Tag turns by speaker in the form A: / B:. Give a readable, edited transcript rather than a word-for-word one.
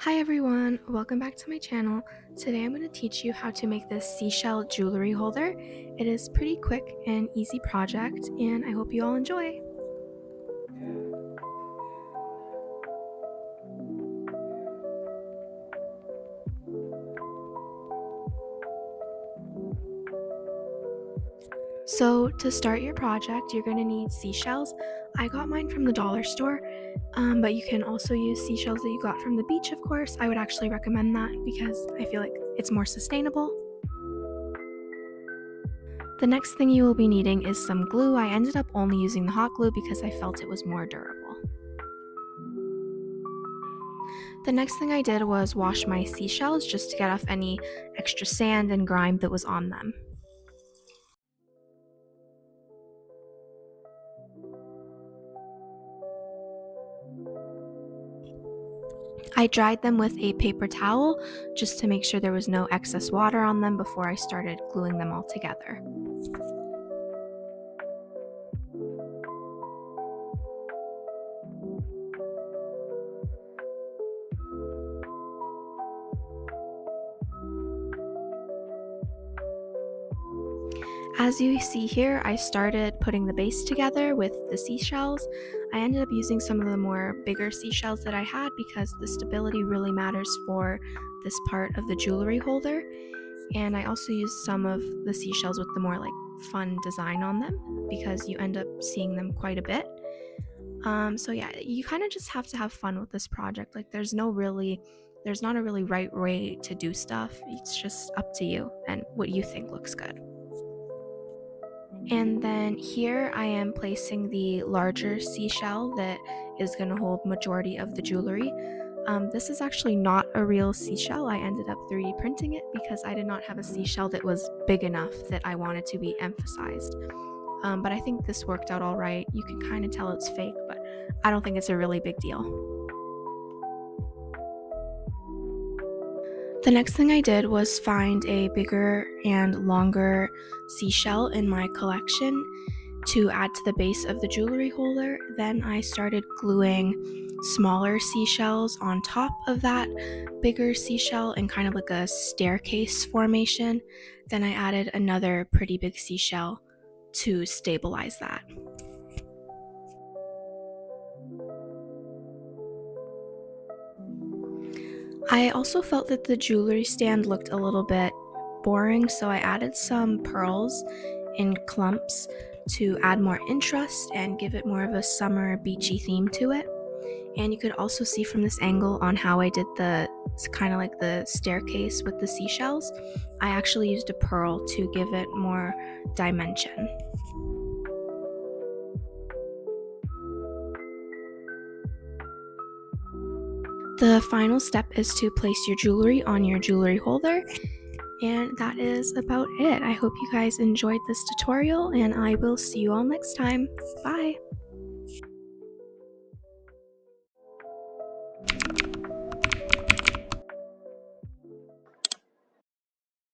A: Hi everyone, welcome back to my channel. Today I'm going to teach you how to make this seashell jewelry holder. It is pretty quick and easy project and I hope you all enjoy. So to start your project, you're going to need seashells. I got mine from the dollar store, but you can also use seashells that you got from the beach, of course. I would actually recommend that because I feel like it's more sustainable. The next thing you will be needing is some glue. I ended up only using the hot glue because I felt it was more durable. The next thing I did was wash my seashells just to get off any extra sand and grime that was on them. I dried them with a paper towel just to make sure there was no excess water on them before I started gluing them all together. As you see here, I started putting the base together with the seashells. I ended up using some of the more bigger seashells that I had because the stability really matters for this part of the jewelry holder. And I also used some of the seashells with the more like fun design on them because you end up seeing them quite a bit. So yeah, you kind of just have to have fun with this project. Like there's not a really right way to do stuff. It's just up to you and what you think looks good. And then here I am placing the larger seashell that is going to hold majority of the jewelry. This is actually not a real seashell. I ended up 3D printing it because I did not have a seashell that was big enough that I wanted to be emphasized. But I think this worked out all right. You can kind of tell it's fake, but I don't think it's a really big deal. The next thing I did was find a bigger and longer seashell in my collection to add to the base of the jewelry holder. Then I started gluing smaller seashells on top of that bigger seashell in kind of like a staircase formation. Then I added another pretty big seashell to stabilize that. I also felt that the jewelry stand looked a little bit boring, so I added some pearls in clumps to add more interest and give it more of a summer beachy theme to it. And you could also see from this angle on how I did the kind of like the staircase with the seashells, I actually used a pearl to give it more dimension. The final step is to place your jewelry on your jewelry holder. And that is about it. I hope you guys enjoyed this tutorial and I will see you all next time. Bye!